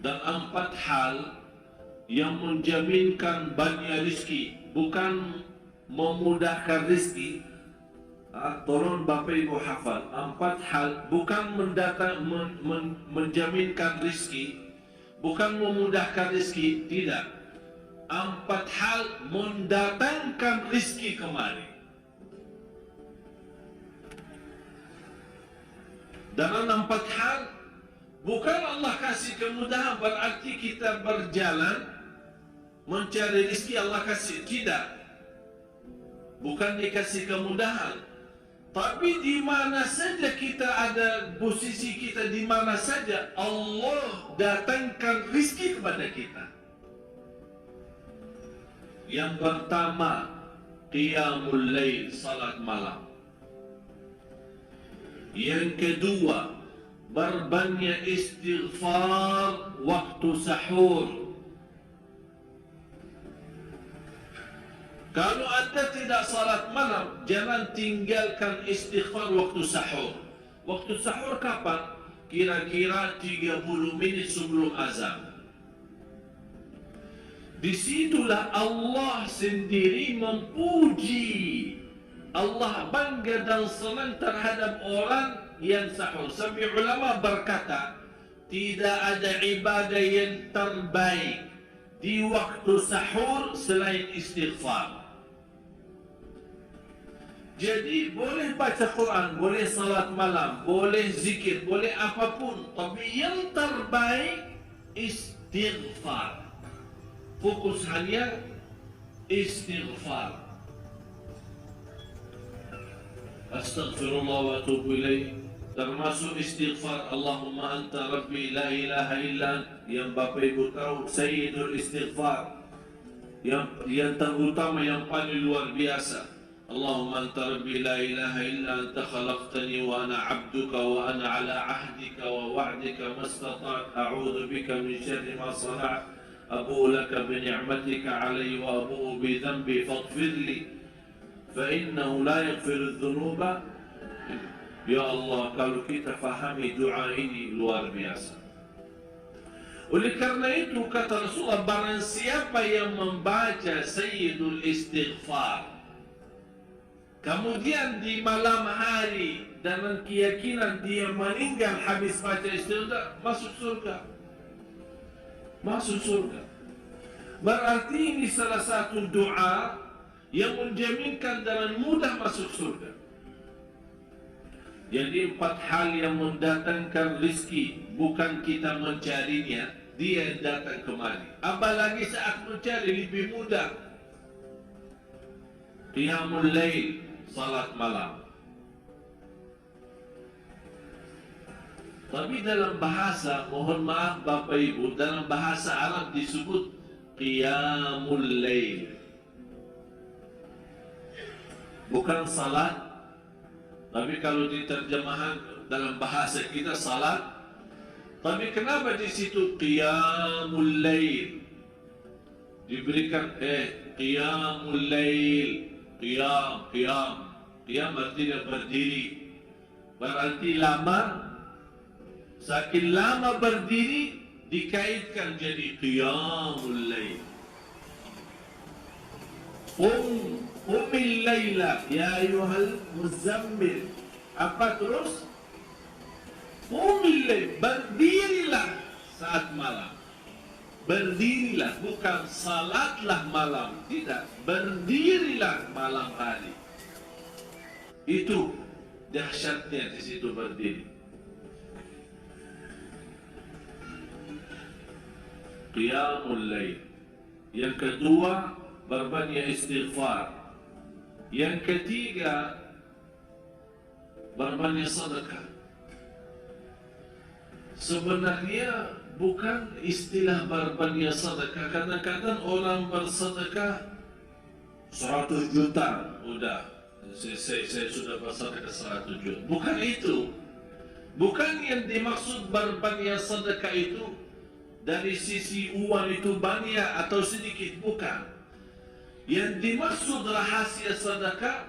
dan 4 hal yang menjaminkan banyak rizki, bukan memudahkan rizki. Tolong Bapak Ibu hafal, 4 hal bukan menjaminkan rizki, bukan memudahkan rizki, tidak. 4 hal mendatangkan rizki kemari. Dalam 4 hal bukan Allah kasih kemudahan berarti kita berjalan mencari rizki Allah kasih, tidak. Bukan dikasih kemudahan, tapi di mana saja kita ada, posisi kita di mana saja, Allah datangkan rizki kepada kita. Yang pertama, qiyamul lail, salat malam. Yang kedua, berbanyak istighfar waktu sahur. Kalau Anda tidak salat malam, jangan tinggalkan istighfar waktu sahur. Waktu sahur kapan? Kira-kira 30 menit sebelum azan. Disitulah Allah sendiri memuji. Allah bangga dan senang terhadap orang yang sahur. Sampai ulama berkata, tidak ada ibadah yang terbaik di waktu sahur selain istighfar. Jadi boleh baca Quran, boleh salat malam, boleh zikir, boleh apapun, tapi yang terbaik istighfar. Fokus hanya istighfar. Astaghfirullah wa atubu ilaih. Termasuk istighfar Allahumma anta rabbi la ilaha illa yang Bapak Ibu tahu, sayyidul istighfar, yang terutama, yang paling luar biasa. Allahumma anta rabbi la ilaha illa anta khalaqtani wa ana abduka wa ana ala ahdika wa wa'dika mastata'tu a'udzu bika min syarri ma sana'tu abu'u laka bi ni'matika 'alayya wa abu'u bi dhanbi faghfir li fa innahu la yaghfiru dzunuba. Ya Allah, kalau kita fahami doa ini luar biasa. Oleh karena itu kata Rasulullah, barang siapa yang membaca sayyidul istighfar, kemudian di malam hari dengan keyakinan dia meninggal habis baca istighfar, masuk surga. Masuk surga. Berarti ini salah satu doa yang menjaminkan dengan mudah masuk surga. Jadi 4 hal yang mendatangkan rizki, bukan kita mencarinya, dia yang datang kemari. Apalagi saat mencari lebih mudah. Qiyamul lail, salat malam. Tapi dalam bahasa, mohon maaf Bapak Ibu, dalam bahasa Arab disebut qiyamul lail, bukan salat. Tapi kalau diterjemahan dalam bahasa kita salat, tapi kenapa di situ qiyamul lail diberikan qiyamul lail, qiyam artinya berdiri, berarti lama. Saking lama berdiri dikaitkan jadi qiyamul lail. Qumil laila ya ayyuhal muzammil. Apa terus? Qumil lail, berdirilah saat malam. Berdirilah, bukan salatlah malam, tidak, berdirilah malam hari. Itu dahsyatnya di situ berdiri. Qiyamul lail. Yang kedua, berbanyak istighfar. Yang ketiga, berbanyak sedekah. Sebenarnya bukan istilah berbanyak sedekah. Kadang-kadang orang bersedekah 100 juta, udah saya sudah bersedekah 100 juta. Bukan itu. Bukan yang dimaksud berbanyak sedekah itu dari sisi uang itu banyak atau sedikit, bukan. Yang dimaksud rahasia sedekah,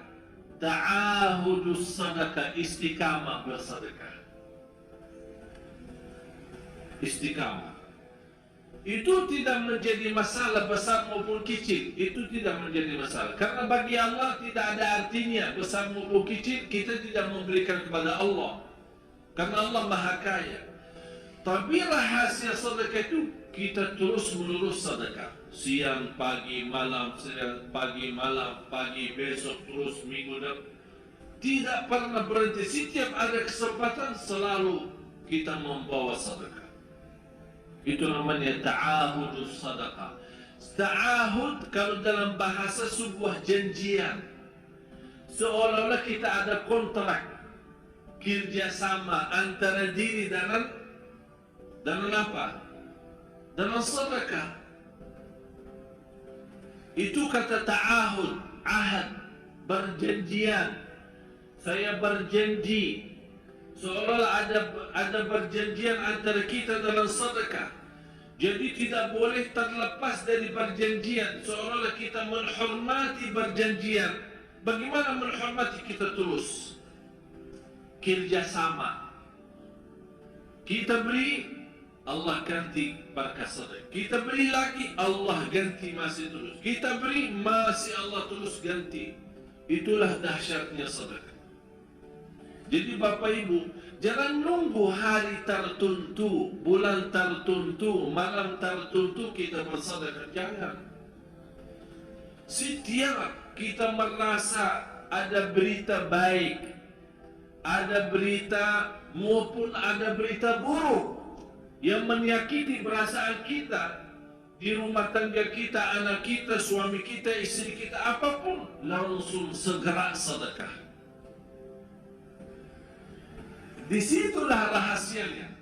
ta'ahudus sedekah, istiqamah bersedekah. Istiqamah. itu tidak menjadi masalah besar maupun kecil, itu tidak menjadi masalah. Karena bagi Allah tidak ada artinya besar maupun kecil, kita tidak memberikan kepada Allah. Karena Allah Maha Kaya. Tapi rahasia sedekah itu kita terus menerus sedekah. Siang, pagi, malam, siang, pagi, malam, pagi, besok, terus minggu depan. Tidak pernah berhenti. Setiap ada kesempatan selalu kita membawa sedekah. Itu namanya ta'ahudus sadaqah. Ta'ahud kalau dalam bahasa sebuah janjian, seolah-olah kita ada kontrak kerjasama antara diri dan apa? Dengan sedekah. Itu kata ta'ahud, ahad, berjanjian. Saya berjanji. Seolah ada perjanjian antara kita dalam sedekah. Jadi tidak boleh terlepas dari perjanjian. Seolah kita menghormati perjanjian. Bagaimana menghormati? Kita terus kerjasama. Kita beri, Allah ganti berkah sedekah. Kita beri lagi, Allah ganti masih terus. Kita beri, masih Allah terus ganti. Itulah dahsyatnya sedekah. Jadi Bapak Ibu, jangan nunggu hari tertentu, bulan tertentu, malam tertentu kita bersedekah. Jangan. Setiap kita merasa ada berita baik, ada berita maupun ada berita buruk yang menyakiti perasaan kita di rumah tangga kita, anak kita, suami kita, istri kita, apapun, langsung segera sedekah. Disitulah rahasianya.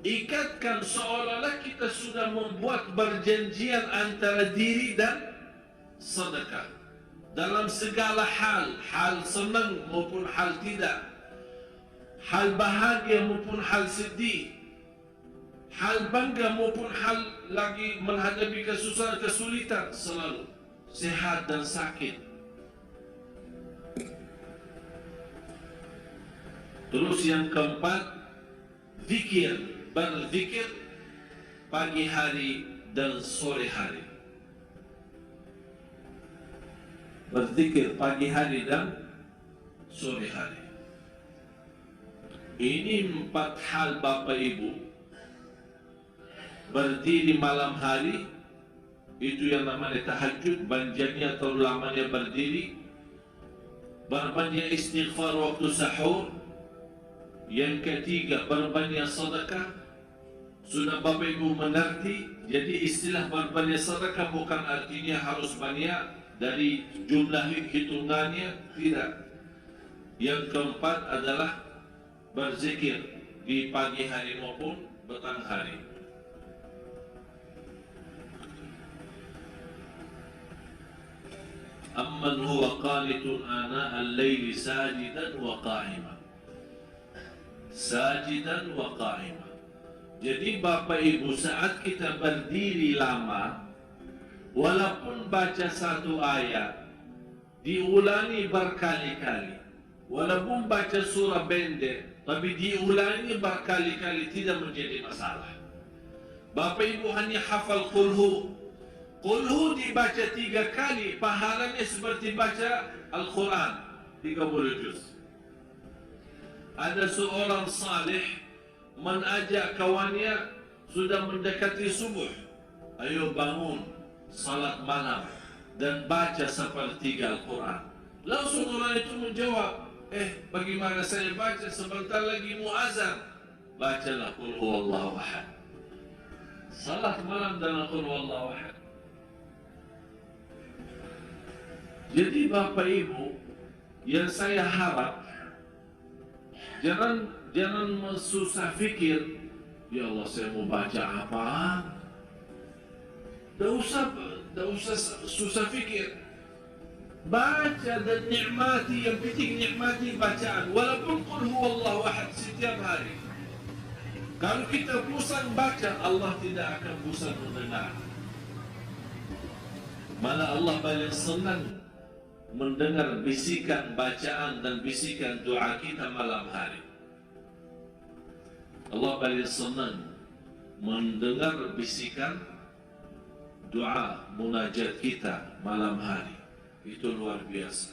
Ikatkan seolah-olah kita sudah membuat perjanjian antara diri dan sedekah. Dalam segala hal, hal senang maupun hal tidak, hal bahagia maupun hal sedih, hal bangga maupun hal lagi menghadapi kesusahan, kesulitan, selalu sehat dan sakit. Terus yang keempat, zikir, berzikir pagi hari dan sore hari. Berzikir pagi hari dan sore hari. Ini 4 hal Bapak Ibu. Berdiri malam hari, itu yang namanya tahajud, panjangnya atau lamanya berdiri. Berbanyak istighfar waktu sahur. Yang ketiga, berbanyak sedekah. Sudah Bapak Ibu mengerti. Jadi istilah berbanyak sedekah bukan artinya harus banyak dari jumlah hitungannya, tidak. Yang keempat adalah berzikir di pagi hari maupun petang hari. Amman huwa qanitun ana al-laili sajidan wa qa'iman. Sajidan wa qa'imah. Jadi Bapak Ibu, saat kita berdiri lama, walaupun baca satu ayat diulangi berkali-kali, walaupun baca surah pendek tapi diulangi berkali-kali, tidak menjadi masalah. Bapak Ibu hanya hafal qulhu. Qulhu dibaca 3 kali, pahalanya seperti baca Al-Quran 30 juz. Ada seorang salih mengajak kawannya sudah mendekati subuh, ayo bangun salat malam dan baca sepertiga Al-Quran. Langsung orang itu menjawab, bagaimana saya baca, sebentar lagi mau azan. Bacalah Qul huwallahu ahad. Salat malam dengan Qul huwallahu ahad. Jadi Bapak Ibu, yang saya harap, jangan susah fikir, ya Allah saya mau baca apa? Tidak usah susah fikir. Baca dan nikmati, yang penting nikmati bacaan. Walaupun Qul huwallahu ahad setiap hari. Kalau kita bosan baca, Allah tidak akan bosan mendengar. Malah Allah paling senang mendengar bisikan bacaan dan bisikan doa kita malam hari. Allah paling senang mendengar bisikan doa munajat kita malam hari. Itu luar biasa.